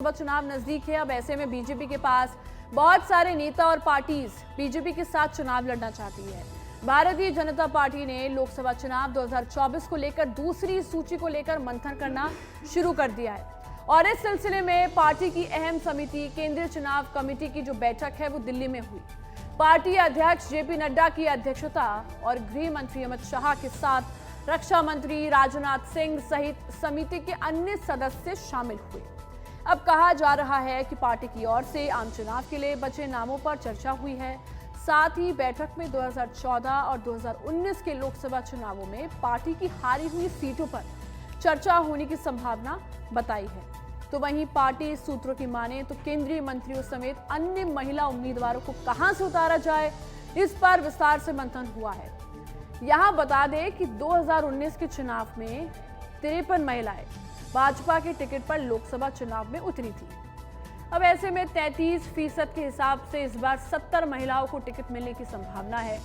लोकसभा चुनाव नजदीक है। अब ऐसे में बीजेपी के पास बहुत सारे नेता और पार्टीज बीजेपी के साथ चुनाव लड़ना चाहती है। भारतीय जनता पार्टी ने लोकसभा चुनाव 2024 को लेकर दूसरी सूची को लेकर मंथन करना शुरू कर दिया है और इस सिलसिले में पार्टी की अहम समिति केंद्रीय चुनाव कमेटी की जो बैठक है वो दिल्ली में हुई। पार्टी अध्यक्ष जेपी नड्डा की अध्यक्षता और गृह मंत्री अमित शाह के साथ रक्षा मंत्री राजनाथ सिंह सहित समिति के अन्य सदस्य शामिल हुए। अब कहा जा रहा है कि पार्टी की ओर से आम चुनाव के लिए बचे नामों पर चर्चा हुई है। साथ ही बैठक में 2014 और 2019 के लोकसभा चुनावों में पार्टी की हारी हुई सीटों पर चर्चा होने की संभावना बताई है। तो वहीं पार्टी सूत्रों की माने तो केंद्रीय मंत्रियों समेत अन्य महिला उम्मीदवारों को कहां से उतारा जाए, इस पर विस्तार से मंथन हुआ है। यहां बता दें कि 2019 के चुनाव में 53 महिलाएं भाजपा के टिकट पर लोकसभा चुनाव में उतरी थी। अब ऐसे में 33% के हिसाब से इस बार 70 महिलाओं को टिकट मिलने की संभावना है।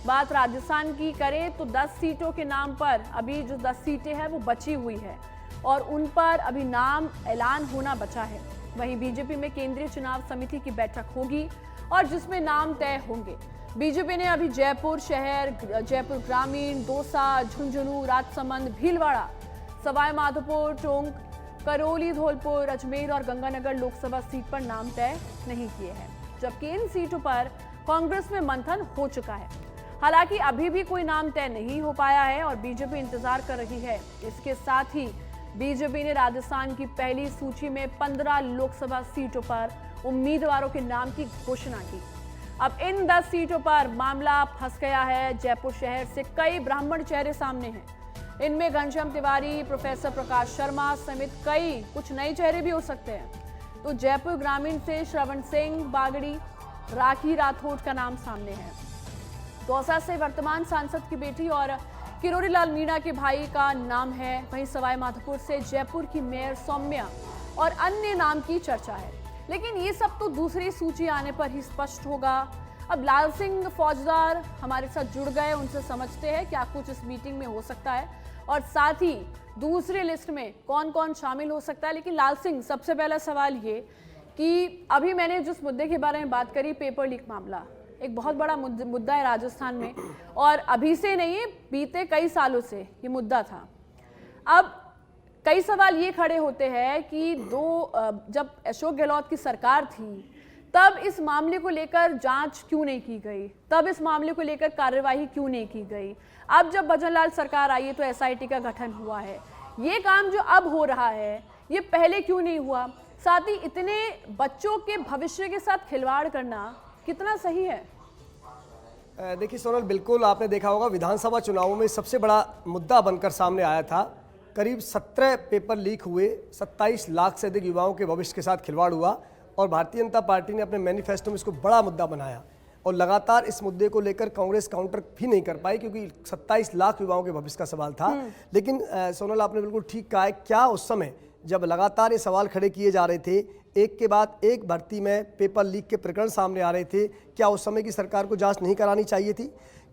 बात राजस्थान की करें तो 10 सीटों के नाम पर अभी जो 10 सीटें हैं वो बची हुई है और उन पर अभी नाम ऐलान होना बचा है। वहीं बीजेपी में केंद्रीय चुनाव समिति की बैठक होगी और जिसमें नाम तय होंगे। बीजेपी ने अभी जयपुर शहर, जयपुर ग्रामीण, दौसा, झुंझुनू, राजसमंद, भीलवाड़ा, सवाई माधोपुर, टोंक, करौली, धौलपुर, अजमेर और गंगानगर लोकसभा सीट पर नाम तय नहीं किए हैं, जबकि इन सीटों पर कांग्रेस में मंथन हो चुका है। हालांकि अभी भी कोई नाम तय नहीं हो पाया है और बीजेपी इंतजार कर रही है। इसके साथ ही बीजेपी ने राजस्थान की पहली सूची में 15 लोकसभा सीटों पर उम्मीदवारों के नाम की घोषणा की। अब इन 10 सीटों पर मामला फंस गया है। जयपुर शहर से कई ब्राह्मण चेहरे सामने हैं। इनमें घनश्याम तिवारी, प्रोफेसर प्रकाश शर्मा समेत कुछ नए चेहरे भी हो सकते हैं। तो जयपुर ग्रामीण से श्रवण सिंह बागड़ी, राखी राठौड़ का नाम सामने है। दौसा से वर्तमान सांसद की बेटी और किरोड़ी लाल मीणा के भाई का नाम है। वहीं सवाई माधोपुर से जयपुर की मेयर सौम्या और अन्य नाम की चर्चा है। लेकिन ये सब तो दूसरी सूची आने पर ही स्पष्ट होगा। अब लाल सिंह फौजदार हमारे साथ जुड़ गए, उनसे समझते हैं क्या कुछ इस मीटिंग में हो सकता है और साथ ही दूसरी लिस्ट में कौन कौन शामिल हो सकता है। लेकिन लाल सिंह, सबसे पहला सवाल ये कि अभी मैंने जिस मुद्दे के बारे में बात करी, पेपर लीक मामला एक बहुत बड़ा मुद्दा है राजस्थान में और अभी से नहीं, बीते कई सालों से ये मुद्दा था। अब कई सवाल ये खड़े होते हैं कि जब अशोक गहलोत की सरकार थी तब इस मामले को लेकर जांच क्यों नहीं की गई, तब इस मामले को लेकर कार्यवाही क्यों नहीं की गई। अब जब भजनलाल सरकार आई है तो एसआईटी का गठन हुआ है। ये काम जो अब हो रहा है ये पहले क्यों नहीं हुआ। साथ ही इतने बच्चों के भविष्य के साथ खिलवाड़ करना कितना सही है। देखिए सोनल, बिल्कुल आपने देखा होगा विधानसभा चुनावों में सबसे बड़ा मुद्दा बनकर सामने आया था। करीब 17 पेपर लीक हुए, 27 लाख से अधिक युवाओं के भविष्य के साथ खिलवाड़ हुआ और भारतीय जनता पार्टी ने अपने मैनिफेस्टो में इसको बड़ा मुद्दा बनाया और लगातार इस मुद्दे को लेकर कांग्रेस काउंटर भी नहीं कर पाई क्योंकि 27 लाख युवाओं के भविष्य का सवाल था। लेकिन सोनल, आपने बिल्कुल ठीक कहा है। क्या उस समय जब लगातार ये सवाल खड़े किए जा रहे थे, एक के बाद एक भर्ती में पेपर लीक के प्रकरण सामने आ रहे थे, क्या उस समय की सरकार को जांच नहीं करानी चाहिए थी?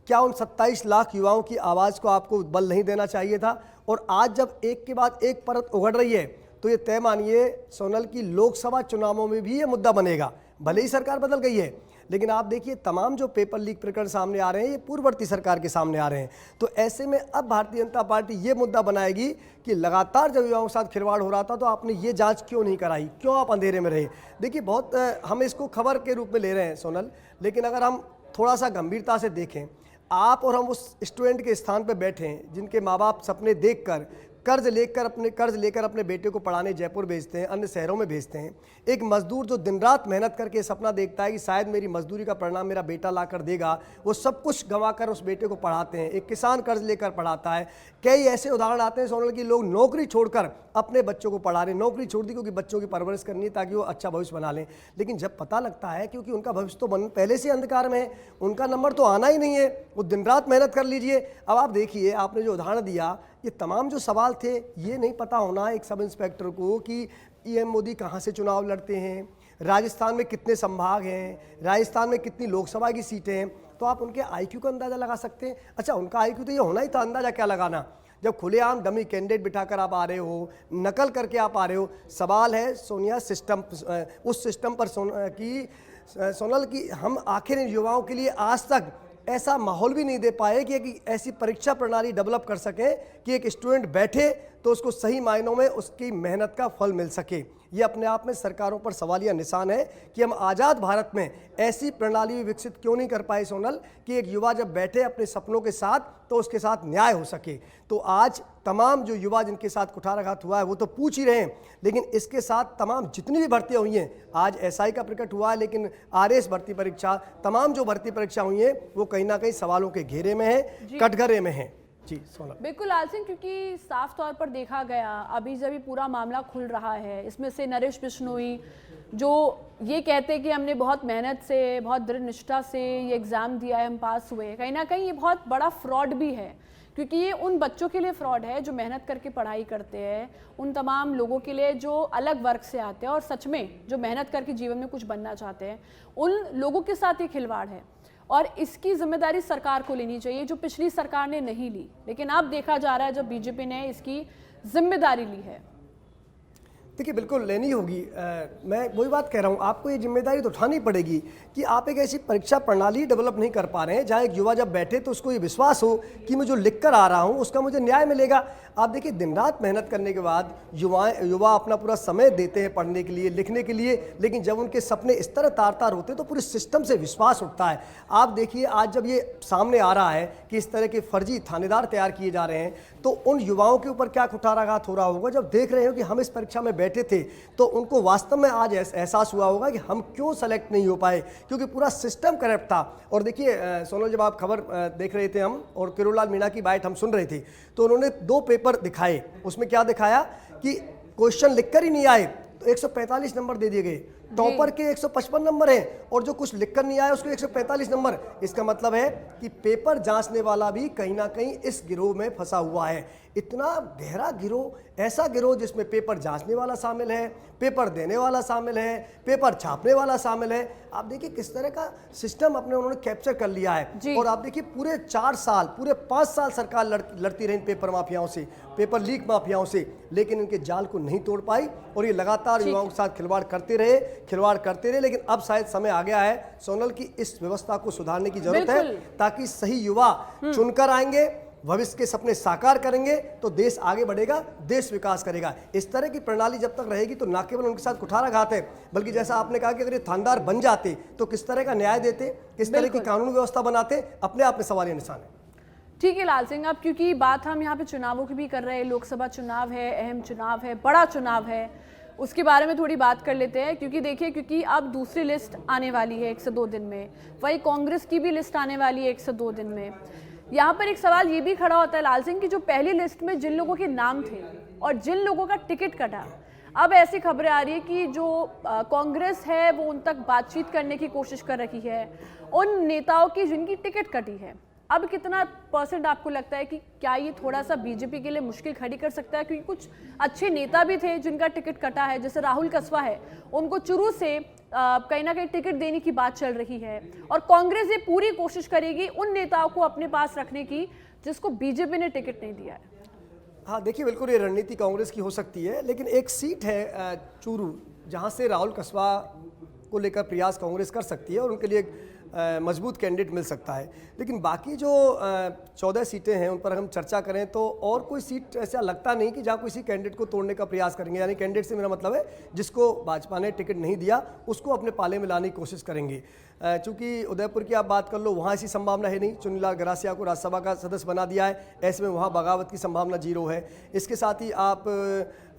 क्या उन 27 लाख युवाओं की आवाज़ को आपको बल नहीं देना चाहिए था? और आज जब एक के बाद एक परत उगड़ रही है तो ये तय मानिए सोनल की लोकसभा चुनावों में भी ये मुद्दा बनेगा। भले ही सरकार बदल गई है, लेकिन आप देखिए तमाम जो पेपर लीक प्रकरण सामने आ रहे हैं ये पूर्ववर्ती सरकार के सामने आ रहे हैं। तो ऐसे में अब भारतीय जनता पार्टी ये मुद्दा बनाएगी कि लगातार जब युवाओं के साथ खिलवाड़ हो रहा था तो आपने ये जांच क्यों नहीं कराई, क्यों आप अंधेरे में रहे। देखिए बहुत हम इसको खबर के रूप में ले रहे हैं सोनल, लेकिन अगर हम थोड़ा सा गंभीरता से देखें, आप और हम उस स्टूडेंट के स्थान पर बैठे हैं जिनके माँ बाप सपने देखकर कर्ज लेकर अपने बेटे को पढ़ाने जयपुर भेजते हैं, अन्य शहरों में भेजते हैं। एक मजदूर जो दिन रात मेहनत करके सपना देखता है कि शायद मेरी मजदूरी का परिणाम मेरा बेटा ला कर देगा, वो सब कुछ गंवाकर उस बेटे को पढ़ाते हैं। एक किसान कर्ज लेकर पढ़ाता है। कई ऐसे उदाहरण आते हैं सोनल की लोग नौकरी छोड़कर अपने बच्चों को पढ़ा रहे हैं। नौकरी छोड़ दी क्योंकि बच्चों की परवरिश करनी है ताकि वो अच्छा भविष्य बना लें। लेकिन जब पता लगता है क्योंकि उनका भविष्य तो पहले से अंधकार में है, उनका नंबर तो आना ही नहीं है, वो दिन रात मेहनत कर लीजिए। अब आप देखिए, आपने जो उदाहरण दिया, ये तमाम जो सवाल थे, ये नहीं पता होना एक सब इंस्पेक्टर को कि पीएम मोदी कहाँ से चुनाव लड़ते हैं, राजस्थान में कितने संभाग हैं, राजस्थान में कितनी लोकसभा की सीटें हैं, तो आप उनके आईक्यू का अंदाज़ा लगा सकते हैं। अच्छा, उनका आईक्यू तो ये होना ही था, अंदाज़ा क्या लगाना। जब खुलेआम डमी कैंडिडेट बिठाकर आप आ रहे हो, नकल करके आप आ रहे हो। सवाल है सोनिया सिस्टम, उस सिस्टम पर सोनल की हम आखिर इन युवाओं के लिए आज तक ऐसा माहौल भी नहीं दे पाए कि ऐसी परीक्षा प्रणाली डेवलप कर सकें कि एक स्टूडेंट बैठे तो उसको सही मायनों में उसकी मेहनत का फल मिल सके। ये अपने आप में सरकारों पर सवालिया निशान है कि हम आज़ाद भारत में ऐसी प्रणाली विकसित क्यों नहीं कर पाए सोनल कि एक युवा जब बैठे अपने सपनों के साथ तो उसके साथ न्याय हो सके। तो आज तमाम जो युवा जिनके साथ कुठाराघात हुआ है वो तो पूछ ही रहे हैं, लेकिन इसके साथ तमाम जितनी भी भर्तियां हुई हैं, आज एसआई का प्रकट हुआ है, लेकिन आरएस भर्ती परीक्षा, तमाम जो भर्ती परीक्षा हुई हैं वो कहीं ना कहीं सवालों के घेरे में है, कटघरे में है। जी सोनल। बिल्कुल लाल सिंह, क्योंकि साफ तौर पर देखा गया अभी जब ये पूरा मामला खुल रहा है, इसमें से नरेश बिश्नोई जो ये कहते हैं कि हमने बहुत मेहनत से, बहुत दृढ़ निष्ठा से ये एग्ज़ाम दिया है, हम पास हुए, कहीं ना कहीं ये बहुत बड़ा फ्रॉड भी है, क्योंकि ये उन बच्चों के लिए फ्रॉड है जो मेहनत करके पढ़ाई करते हैं, उन तमाम लोगों के लिए जो अलग वर्ग से आते हैं और सच में जो मेहनत करके जीवन में कुछ बनना चाहते हैं, उन लोगों के साथ ये खिलवाड़ है। और इसकी जिम्मेदारी सरकार को लेनी चाहिए, जो पिछली सरकार ने नहीं ली, लेकिन अब देखा जा रहा है जब बीजेपी ने इसकी जिम्मेदारी ली है। देखिए बिल्कुल लेनी होगी। मैं वही बात कह रहा हूँ, आपको ये जिम्मेदारी तो उठानी पड़ेगी कि आप एक ऐसी परीक्षा प्रणाली डेवलप नहीं कर पा रहे हैं जहाँ एक युवा जब बैठे तो उसको ये विश्वास हो कि मैं जो लिख कर आ रहा हूँ उसका मुझे न्याय मिलेगा। आप देखिए दिन रात मेहनत करने के बाद युवा अपना पूरा समय देते हैं पढ़ने के लिए, लिखने के लिए, लेकिन जब उनके सपने इस तरह तार तार होते हैं तो पूरे सिस्टम से विश्वास उठता है। आप देखिए आज जब ये सामने आ रहा है कि इस तरह के फर्जी थानेदार तैयार किए जा रहे हैं तो उन युवाओं के ऊपर क्या कुठाराघात हो रहा होगा जब देख रहे हो कि हम इस परीक्षा में बैठे थे, तो उनको वास्तव में आज एहसास हुआ होगा कि हम क्यों सेलेक्ट नहीं हो पाए, क्योंकि पूरा सिस्टम करप्ट था। और देखिए सोनल, जब आप खबर देख रहे थे हम और किरोड़लाल मीणा की बाइट हम सुन रहे थे, तो उन्होंने 2 पेपर दिखाए। उसमें क्या दिखाया कि क्वेश्चन लिखकर ही नहीं आए तो 145 नंबर दे दिए गए, टॉपर के 155 नंबर हैं और जो कुछ लिखकर नहीं आया उसको 145 नंबर। इसका मतलब है कि पेपर जांचने वाला भी कहीं ना कहीं इस गिरोह में फंसा हुआ है। इतना गहरा गिरोह, ऐसा गिरोह जिसमें पेपर जांचने वाला शामिल है, पेपर देने वाला शामिल है, पेपर छापने वाला शामिल है। आप देखिए किस तरह का सिस्टम उन्होंने कैप्चर कर लिया है। और आप देखिए पूरे 4 साल, पूरे 5 साल सरकार लड़ती रही पेपर माफियाओं से, पेपर लीक माफियाओं से, लेकिन इनके जाल को नहीं तोड़ पाई और ये लगातार युवाओं के साथ खिलवाड़ करते रहे। लेकिन अब शायद समय आ गया है सोनल की इस व्यवस्था को सुधारने की जरूरत है, ताकि सही युवा चुनकर आएंगे, भविष्य के सपने साकार करेंगे तो देश आगे बढ़ेगा, देश विकास करेगा। इस तरह की प्रणाली जब तक रहेगी तो न केवल उनके साथ कुठाराघात है, बल्कि जैसा आपने कहा कि अगर ये थानेदार बन जाते तो किस तरह का न्याय देते, किस तरह की कानून व्यवस्था बनाते, अपने आप में सवालिया निशान है। ठीक है लाल सिंह, अब क्योंकि बात हम यहाँ पे चुनावों की भी कर रहे हैं, लोकसभा चुनाव है, अहम चुनाव है, बड़ा चुनाव है, उसके बारे में थोड़ी बात कर लेते हैं। क्योंकि अब दूसरी लिस्ट आने वाली है 1 से 2 दिन में, वही कांग्रेस की भी लिस्ट आने वाली है 1 से 2 दिन में। यहाँ पर एक सवाल ये भी खड़ा होता है लाल सिंह कि जो पहली लिस्ट में जिन लोगों के नाम थे और जिन लोगों का टिकट कटा, अब ऐसी खबरें आ रही है कि जो कांग्रेस है वो उन तक बातचीत करने की कोशिश कर रही है उन नेताओं की जिनकी टिकट कटी है। अब कितना % आपको लगता है कि क्या ये थोड़ा सा बीजेपी के लिए मुश्किल खड़ी कर सकता है, क्योंकि कुछ अच्छे नेता भी थे जिनका टिकट कटा है, जैसे राहुल कसवा है, उनको शुरू से कहीं ना कहीं टिकट देने की बात चल रही है और कांग्रेस ये पूरी कोशिश करेगी उन नेताओं को अपने पास रखने की जिसको बीजेपी ने टिकट नहीं दिया है। हाँ देखिए बिल्कुल ये रणनीति कांग्रेस की हो सकती है, लेकिन एक सीट है चूरू जहाँ से राहुल कसवा को लेकर प्रयास कांग्रेस कर सकती है और उनके लिए मजबूत कैंडिडेट मिल सकता है। लेकिन बाकी जो 14 सीटें हैं उन पर हम चर्चा करें तो और कोई सीट ऐसा लगता नहीं कि जहाँ किसी कैंडिडेट को तोड़ने का प्रयास करेंगे। यानी कैंडिडेट से मेरा मतलब है जिसको भाजपा ने टिकट नहीं दिया उसको अपने पाले में लाने की कोशिश करेंगे। चूँकि उदयपुर की आप बात कर लो, वहाँ ऐसी संभावना है नहीं, चुनीलाल गरासिया को राज्यसभा का सदस्य बना दिया है, ऐसे में वहाँ बगावत की संभावना 0 है। इसके साथ ही आप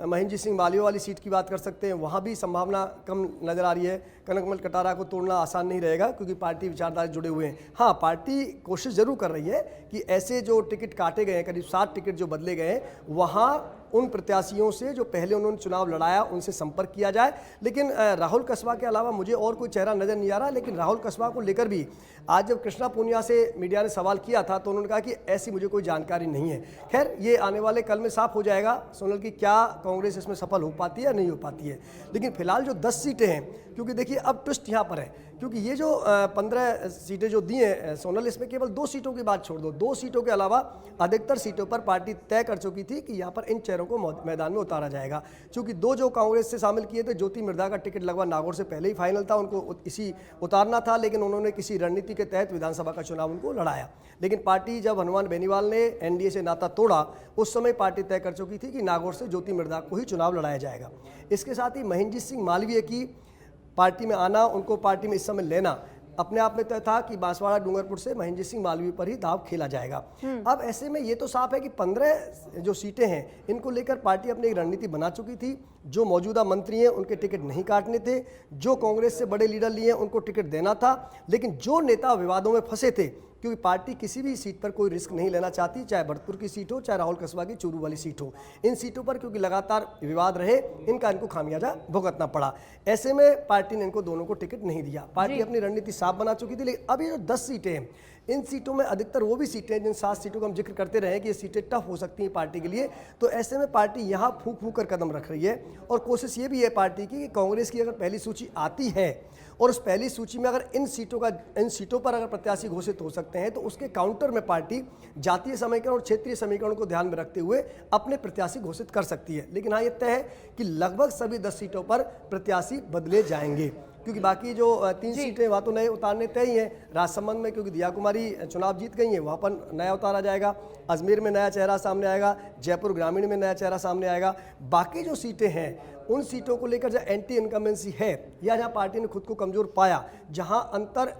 महेंद्र सिंह मालवीय वाली सीट की बात कर सकते हैं, वहाँ भी संभावना कम नज़र आ रही है। कनकमल कटारा को तोड़ना आसान नहीं रहेगा क्योंकि पार्टी विचारधारा जुड़े हुए हैं। हाँ, पार्टी कोशिश जरूर कर रही है कि ऐसे जो टिकट काटे गए हैं, करीब 7 टिकट जो बदले गए हैं, वहाँ उन प्रत्याशियों से जो पहले उन्होंने चुनाव लड़ाया उनसे संपर्क किया जाए। लेकिन राहुल कसवा के अलावा मुझे और कोई चेहरा नज़र नहीं आ रहा। लेकिन राहुल कसवा को लेकर भी आज जब कृष्णा पूनिया से मीडिया ने सवाल किया था तो उन्होंने कहा कि ऐसी मुझे कोई जानकारी नहीं है। खैर ये आने वाले कल में साफ हो जाएगा सोनल की क्या कांग्रेस इसमें सफल हो पाती है या नहीं हो पाती है। लेकिन फिलहाल जो 10 सीटें हैं, क्योंकि देखिए अब ट्विस्ट यहाँ पर है, क्योंकि ये जो 15 सीटें जो दी हैं सोनल, इसमें केवल 2 सीटों की बात छोड़ दो, 2 सीटों के अलावा अधिकतर सीटों पर पार्टी तय कर चुकी थी कि यहाँ पर इन चेहरों को मैदान में उतारा जाएगा। क्योंकि 2 जो कांग्रेस से शामिल किए थे, ज्योति मिर्धा का टिकट लगभग नागौर से पहले ही फाइनल था, उनको इसी उतारना था, लेकिन उन्होंने किसी रणनीति के तहत विधानसभा का चुनाव उनको लड़ाया। लेकिन पार्टी जब हनुमान बेनीवाल ने एनडीए से नाता तोड़ा, उस समय पार्टी तय कर चुकी थी कि नागौर से ज्योति मिर्धा को ही चुनाव लड़ाया जाएगा। इसके साथ ही महेंद्र सिंह मालवीय की पार्टी में आना, उनको पार्टी में इस समय लेना अपने आप में तय था कि बांसवाड़ा डूंगरपुर से महेंद्र सिंह मालवीय पर ही दाव खेला जाएगा। अब ऐसे में ये तो साफ है कि 15 जो सीटें हैं, इनको लेकर पार्टी अपनी एक रणनीति बना चुकी थी। जो मौजूदा मंत्री हैं उनके टिकट नहीं काटने थे, जो कांग्रेस से बड़े लीडर लिए हैं उनको टिकट देना था, लेकिन जो नेता विवादों में फंसे थे, क्योंकि पार्टी किसी भी सीट पर कोई रिस्क नहीं लेना चाहती, चाहे भरतपुर की सीट हो, चाहे राहुल कसबा की चूरू वाली सीट हो, इन सीटों पर क्योंकि लगातार विवाद रहे, इनको खामियाजा भुगतना पड़ा। ऐसे में पार्टी ने इनको दोनों को टिकट नहीं दिया। पार्टी अपनी रणनीति साफ बना चुकी थी। लेकिन अब ये जो 10 सीटें हैं, इन सीटों में अधिकतर वो भी सीटें हैं जिन 7 सीटों का हम जिक्र करते रहे कि ये सीटें टफ हो सकती हैं पार्टी के लिए। तो ऐसे में पार्टी यहाँ फूंक फूंक कर कदम रख रही है, और कोशिश ये भी है पार्टी की कि कांग्रेस की अगर पहली सूची आती है और उस पहली सूची में अगर इन सीटों पर अगर प्रत्याशी घोषित हो सकते हैं, तो उसके काउंटर में पार्टी जातीय समीकरण और क्षेत्रीय समीकरण को ध्यान में रखते हुए अपने प्रत्याशी घोषित कर सकती है। लेकिन हाँ, ये तय है कि लगभग सभी 10 सीटों पर प्रत्याशी बदले जाएंगे, क्योंकि बाकी जो 3 सीटें वहाँ तो नए उतारने तय ही हैं। राजसमंद में क्योंकि दिया कुमारी चुनाव जीत गई हैं, वहाँ पर नया उतारा जाएगा। अजमेर में नया चेहरा सामने आएगा, जयपुर ग्रामीण में नया चेहरा सामने आएगा। बाकी जो सीटें हैं, उन सीटों को लेकर जहाँ एंटी इनकम्बेंसी है या जहाँ पार्टी ने खुद को कमजोर पाया, जहाँ अंतर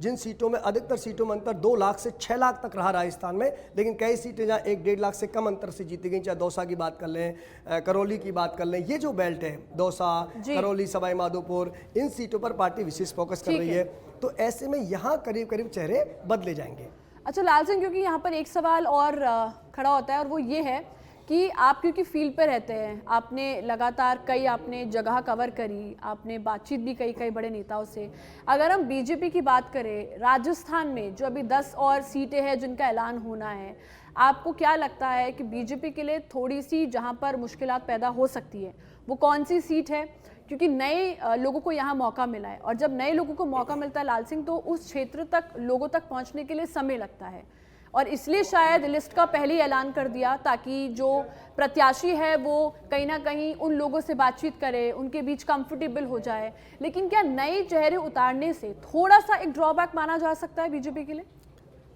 जिन सीटों में अधिकतर सीटों में अंतर 2 लाख से 6 लाख तक रहा राजस्थान में, लेकिन कई सीटें जहाँ 1-1.5 लाख से कम अंतर से जीती गई, चाहे दौसा की बात कर लें, करौली की बात कर लें, ये जो बेल्ट है दौसा, करौली, सवाई माधोपुर, इन सीटों पर पार्टी विशेष फोकस कर रही है। तो ऐसे में यहाँ करीब करीब चेहरे बदले जाएंगे। अच्छा लाल सिंह, क्योंकि यहाँ पर एक सवाल और खड़ा होता है, और वो ये है कि आप क्योंकि फील्ड पे रहते हैं, आपने लगातार कई आपने जगह कवर करी, आपने बातचीत भी कई बड़े नेताओं से। अगर हम बीजेपी की बात करें, राजस्थान में जो अभी 10 और सीटें हैं जिनका ऐलान होना है, आपको क्या लगता है कि बीजेपी के लिए थोड़ी सी जहां पर मुश्किलात पैदा हो सकती है, वो कौन सी सीट है? क्योंकि नए लोगों को यहाँ मौका मिला है, और जब नए लोगों को मौका मिलता है लाल सिंह, तो उस क्षेत्र तक लोगों तक पहुँचने के लिए समय लगता है, और इसलिए शायद लिस्ट का पहले ही ऐलान कर दिया ताकि जो प्रत्याशी है वो कहीं ना कहीं उन लोगों से बातचीत करे, उनके बीच कंफर्टेबल हो जाए। लेकिन क्या नए चेहरे उतारने से थोड़ा सा एक ड्रॉबैक माना जा सकता है बीजेपी के लिए?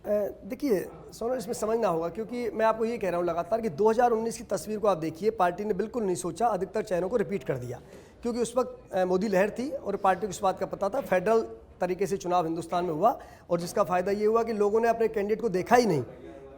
देखिए सोनल, इसमें समझना होगा, क्योंकि मैं आपको ये कह रहा हूँ लगातार कि 2019 की तस्वीर को आप देखिए, पार्टी ने बिल्कुल नहीं सोचा, अधिकतर चेहरों को रिपीट कर दिया, क्योंकि उस वक्त मोदी लहर थी और पार्टी को इस बात का पता था फेडरल तरीके से चुनाव हिंदुस्तान में हुआ, और जिसका फायदा ये हुआ कि लोगों ने अपने कैंडिडेट को देखा ही नहीं,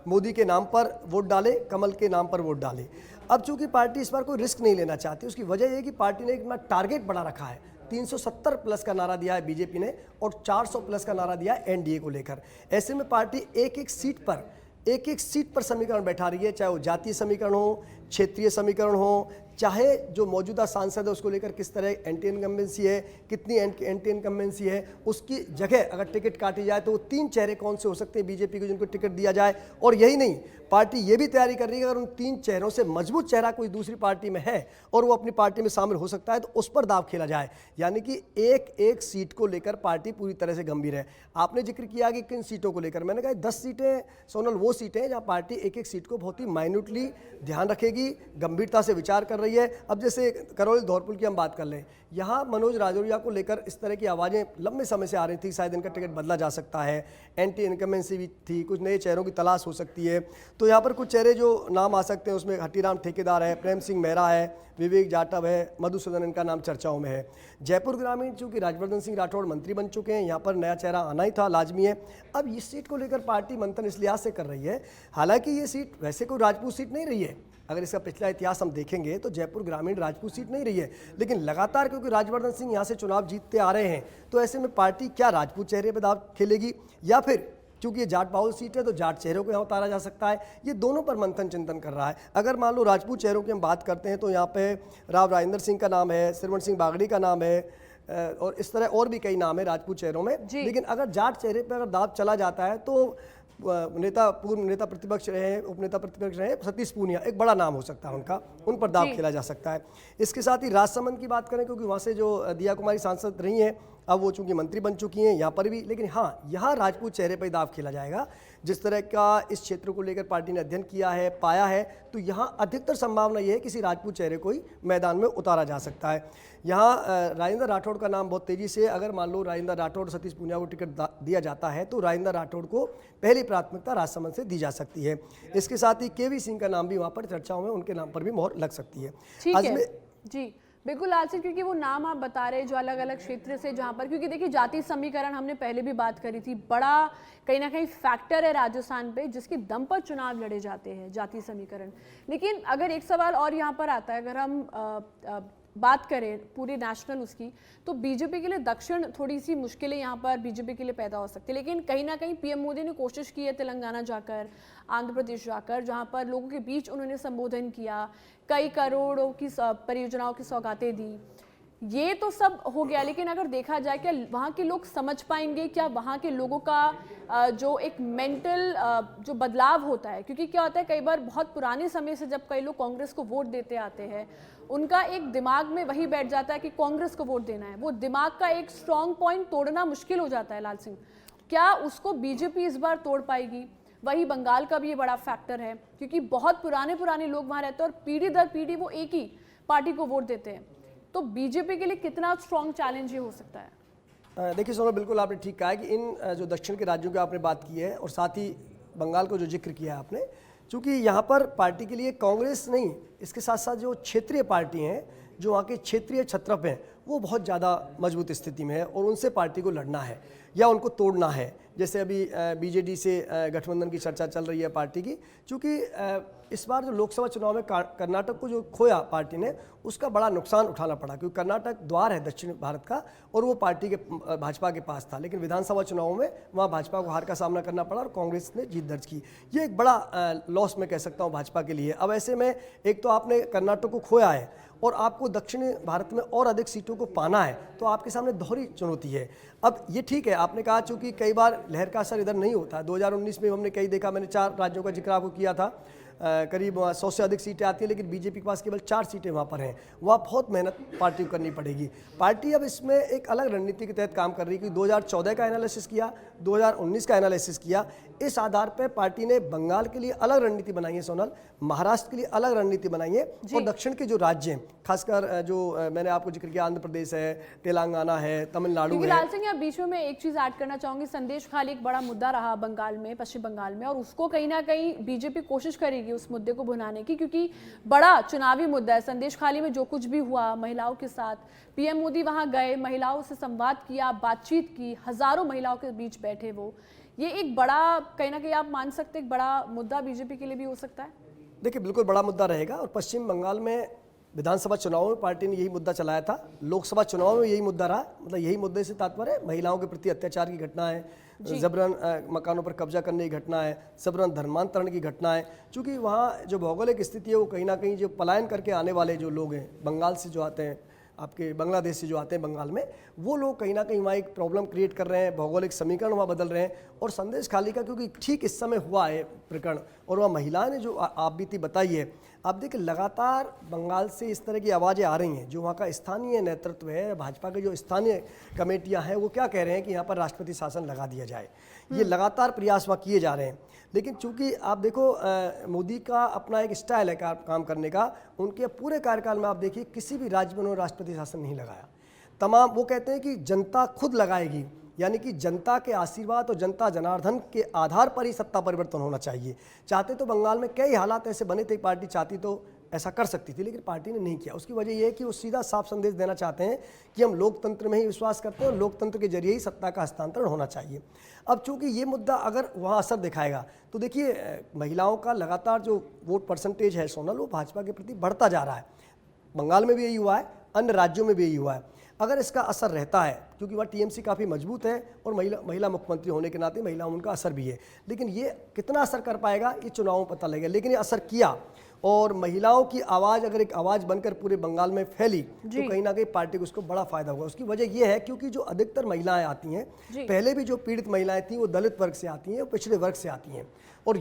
मोदी के नाम पर वोट डाले, कमल के नाम पर वोट डाले। अब चूंकि पार्टी इस बार कोई रिस्क नहीं लेना चाहती, उसकी वजह यह कि पार्टी ने एक अपना टारगेट बढ़ा रखा है। 370 प्लस का नारा दिया है बीजेपी ने, और 400 प्लस का नारा दिया है एनडीए को लेकर। ऐसे में पार्टी एक एक सीट पर समीकरण बैठा रही है, चाहे वो जातीय समीकरण हो, क्षेत्रीय समीकरण हो, चाहे जो मौजूदा सांसद है उसको लेकर किस तरह एंटी इनकम्बेंसी है, कितनी एंटी इनकम्बेंसी है, उसकी जगह अगर टिकट काटी जाए तो वो 3 चेहरे कौन से हो सकते हैं बीजेपी को जिनको टिकट दिया जाए। और यही नहीं, पार्टी ये भी तैयारी कर रही है अगर उन 3 चेहरों से मजबूत चेहरा कोई दूसरी पार्टी में है और वो अपनी पार्टी में शामिल हो सकता है, तो उस पर दाव खेला जाए। यानी कि एक सीट को लेकर पार्टी पूरी तरह से गंभीर है। आपने जिक्र किया कि किन सीटों को लेकर, मैंने कहा 10 सीटें सोनल वो सीटें हैं जहाँ पार्टी एक सीट को बहुत ही माइन्यूटली ध्यान रखेगी, गंभीरता से विचार कर रही है। अब जैसे करौली धौलपुर की हम बात कर लें, यहाँ मनोज राजौरिया को लेकर इस तरह की आवाज़ें लंबे समय से आ रही थी, शायद इनका टिकट बदला जा सकता है, एंटी इनकम्बेंसी भी थी, कुछ नए चेहरों की तलाश हो सकती है। तो यहाँ पर कुछ चेहरे जो नाम आ सकते हैं, उसमें हटीराम ठेकेदार है, प्रेम सिंह मेहरा है, विवेक जाटव है, मधुसूदन, इनका नाम चर्चाओं में है। जयपुर ग्रामीण चूँकि राजवर्धन सिंह राठौड़ मंत्री बन चुके हैं, यहाँ पर नया चेहरा आना ही था, लाजमी है। अब इस सीट को लेकर पार्टी मंथन इस लिहाज से कर रही है, हालांकि ये सीट वैसे कोई राजपूत सीट नहीं रही है, अगर इसका पिछला इतिहास हम देखेंगे तो जयपुर ग्रामीण राजपूत सीट नहीं रही है, लेकिन लगातार क्योंकि राजवर्धन सिंह यहाँ से चुनाव जीतते आ रहे हैं, तो ऐसे में पार्टी क्या राजपूत चेहरे पर दाव खेलेगी, या फिर क्योंकि ये जाट बाहुल सीट है तो जाट चेहरों को यहाँ उतारा जा सकता है। ये दोनों पर मंथन चिंतन कर रहा है। अगर मान लो राजपूत चेहरों की हम बात करते हैं तो यहाँ पे राव राजेंद्र सिंह का नाम है, श्रवण सिंह बागड़ी का नाम है, और इस तरह और भी कई नाम है राजपूत चेहरों में। लेकिन अगर जाट चेहरे पर अगर दाव चला जाता है तो नेता, पूर्व नेता प्रतिपक्ष रहे हैं, उपनेता प्रतिपक्ष रहे हैं, सतीश पूनिया एक बड़ा नाम हो सकता है उनका, उन पर दाव खेला जा सकता है। इसके साथ ही राजसमंद की बात करें, क्योंकि वहाँ से जो दिया कुमारी सांसद रही हैं, अब वो चूंकि मंत्री बन चुकी हैं यहाँ पर भी, लेकिन हाँ यहाँ राजपूत चेहरे पर दाव खेला जाएगा। जिस तरह का इस क्षेत्र को लेकर पार्टी ने अध्ययन किया है, पाया है, तो यहाँ अधिकतर संभावना ये है किसी राजपूत चेहरे को ही मैदान में उतारा जा सकता है। यहाँ राजेंद्र राठौड़ का नाम बहुत तेज़ी से, अगर मान लो राजेंद्र राठौड़ सतीश पूनिया को टिकट दिया जाता है तो राजेंद्र राठौड़ को पहली प्राथमिकता राजसमंद से दी जा सकती है। इसके साथ ही केवी सिंह का नाम भी वहाँ पर चर्चाओं में, उनके नाम पर भी मोहर लग सकती है। ठीक है जी, बिल्कुल लाल सिंह, क्योंकि वो नाम आप बता रहे हैं जो अलग अलग क्षेत्र से, जहाँ पर क्योंकि देखिए जाति समीकरण हमने पहले भी बात करी थी, बड़ा कहीं ना कहीं फैक्टर है राजस्थान पे जिसके दम पर चुनाव लड़े जाते हैं, जाति समीकरण। लेकिन अगर एक सवाल और यहाँ पर आता है, अगर हम बात करें पूरी नेशनल उसकी, तो बीजेपी के लिए दक्षिण थोड़ी सी मुश्किलें यहाँ पर बीजेपी के लिए पैदा हो सकती है। लेकिन कहीं ना कहीं पीएम मोदी ने कोशिश की है तेलंगाना जाकर, आंध्र प्रदेश जाकर, जहाँ पर लोगों के बीच उन्होंने संबोधन किया, कई करोड़ों की परियोजनाओं की सौगातें दी। ये तो सब हो गया, लेकिन अगर देखा जाए क्या वहाँ के लोग समझ पाएंगे, क्या वहाँ के लोगों का जो एक मेंटल जो बदलाव होता है, क्योंकि क्या होता है कई बार बहुत पुराने समय से जब कई लोग कांग्रेस को वोट देते आते हैं, उनका एक दिमाग में वही बैठ जाता है कि कांग्रेस को वोट देना है। वो दिमाग का एक स्ट्रॉन्ग पॉइंट तोड़ना मुश्किल हो जाता है लाल सिंह। क्या उसको बीजेपी इस बार तोड़ पाएगी? वही बंगाल का भी ये बड़ा फैक्टर है, क्योंकि बहुत पुराने लोग वहाँ रहते हैं और पीढ़ी दर पीढ़ी वो एक ही पार्टी को वोट देते हैं। तो बीजेपी के लिए कितना स्ट्रॉन्ग चैलेंज ये हो सकता है? देखिए सोनल, बिल्कुल आपने ठीक कहा है कि इन जो दक्षिण के राज्यों की आपने बात की है और साथ ही बंगाल को जो जिक्र किया है आपने, चूँकि यहाँ पर पार्टी के लिए कांग्रेस नहीं, इसके साथ साथ जो क्षेत्रीय पार्टी हैं, जो वहाँ के क्षेत्रीय छत्रप हैं, वो बहुत ज़्यादा मजबूत स्थिति में है और उनसे पार्टी को लड़ना है या उनको तोड़ना है। जैसे अभी बीजेडी से गठबंधन की चर्चा चल रही है पार्टी की, चूँकि इस बार जो लोकसभा चुनाव में कर्नाटक को जो खोया पार्टी ने, उसका बड़ा नुकसान उठाना पड़ा, क्योंकि कर्नाटक द्वार है दक्षिण भारत का और वो पार्टी के भाजपा के पास था। लेकिन विधानसभा चुनावों में वहाँ भाजपा को हार का सामना करना पड़ा और कांग्रेस ने जीत दर्ज की। ये एक बड़ा लॉस मैं कह सकता हूँ भाजपा के लिए। अब ऐसे में एक तो आपने कर्नाटक को खोया है और आपको दक्षिण भारत में और अधिक सीटों को पाना है, तो आपके सामने दोहरी चुनौती है। अब ये ठीक है, आपने कहा चूँकि कई बार लहर का असर इधर नहीं होता। 2019 में हमने कई देखा, मैंने 4 राज्यों का जिक्र आपको किया था, करीब 100 से अधिक सीटें आती हैं, लेकिन बीजेपी के पास केवल 4 सीटें वहाँ पर हैं। वहाँ बहुत मेहनत पार्टी को करनी पड़ेगी। पार्टी अब इसमें एक अलग रणनीति के तहत काम कर रही है कि 2014 का एनालिसिस किया, 2019 का एनालिसिस किया। इस आधार पर पार्टी ने बंगाल के लिए अलग रणनीति बनाई है सोनल, महाराष्ट्र के लिए अलग रणनीति बनाई है और दक्षिण के जो राज्य हैं, खासकर जो मैंने आपको जिक्र किया, आंध्र प्रदेश है, तेलंगाना है, तमिलनाडु है। लाल सिंह, यहाँ बीच में मैं एक चीज ऐड करना चाहूंगी, संदेश खाली एक बड़ा मुद्दा रहा बंगाल में, पश्चिम बंगाल में, और उसको कहीं ना कहीं बीजेपी कोशिश करेगी उस मुद्दे को भुनाने की, क्योंकि बड़ा चुनावी मुद्दा है। संदेश खाली में जो कुछ भी हुआ महिलाओं के साथ, पीएम मोदी वहां गए, महिलाओं से संवाद किया, बातचीत की, हजारों महिलाओं के बीच बैठे वो, ये एक बड़ा कहीं ना कहीं आप मान सकते एक बड़ा मुद्दा बीजेपी के लिए भी हो सकता है। देखिए बिल्कुल बड़ा मुद्दा रहेगा और पश्चिम बंगाल में विधानसभा चुनाव में पार्टी ने यही मुद्दा चलाया था, लोकसभा चुनाव में यही मुद्दा रहा। मतलब यही मुद्दे से तात्पर्य महिलाओं के प्रति अत्याचार की घटना है, जबरन मकानों पर कब्जा करने की घटना है, जबरन धर्मांतरण की घटना है। चूँकि वहाँ जो भौगोलिक स्थिति है वो कहीं ना कहीं जो पलायन करके आने वाले जो लोग हैं, बंगाल से जो आते हैं, आपके बांग्लादेश से जो आते हैं बंगाल में, वो लोग कहीं ना कहीं वहाँ एक प्रॉब्लम क्रिएट कर रहे हैं, भौगोलिक समीकरण वहाँ बदल रहे हैं। और संदेश खाली का क्योंकि ठीक इस समय हुआ है प्रकरण और वहाँ महिला ने जो आप बीती बताई है, आप देखिए लगातार बंगाल से इस तरह की आवाज़ें आ रही हैं। जो वहाँ का स्थानीय नेतृत्व है, भाजपा के जो स्थानीय कमेटियाँ हैं, वो क्या कह रहे हैं कि यहाँ पर राष्ट्रपति शासन लगा दिया जाए। ये लगातार प्रयास वहाँ किए जा रहे हैं। लेकिन चूंकि आप देखो मोदी का अपना एक स्टाइल है काम करने का, उनके पूरे कार्यकाल में आप देखिए किसी भी राज्य में उन्होंने राष्ट्रपति शासन नहीं लगाया। तमाम वो कहते हैं कि जनता खुद लगाएगी, यानी कि जनता के आशीर्वाद और जनता जनार्दन के आधार पर ही सत्ता परिवर्तन होना चाहिए। चाहते तो बंगाल में कई हालात ऐसे बने थे, पार्टी चाहती तो ऐसा कर सकती थी, लेकिन पार्टी ने नहीं किया। उसकी वजह यह है कि वो सीधा साफ संदेश देना चाहते हैं कि हम लोकतंत्र में ही विश्वास करते हैं और लोकतंत्र के जरिए ही सत्ता का हस्तांतरण होना चाहिए। अब चूंकि ये मुद्दा अगर वहाँ असर दिखाएगा तो देखिए महिलाओं का लगातार जो वोट परसेंटेज है सोनल, वो भाजपा के प्रति बढ़ता जा रहा है। बंगाल में भी यही हुआ है, अन्य राज्यों में भी यही हुआ है। अगर इसका असर रहता है, क्योंकि वहाँ टीएमसी काफ़ी मजबूत है और महिला मुख्यमंत्री होने के नाते महिलाओं उनका असर भी है, लेकिन ये कितना असर कर पाएगा ये चुनाव में पता लगेगा। लेकिन ये असर किया और महिलाओं की आवाज़ अगर एक आवाज़ बनकर पूरे बंगाल में फैली तो कहीं ना कहीं पार्टी को उसको बड़ा फायदा होगा। उसकी वजह यह है क्योंकि जो अधिकतर महिलाएं आती हैं, पहले भी जो पीड़ित महिलाएं थी वो दलित वर्ग से आती हैं, पिछड़े वर्ग से आती हैं, और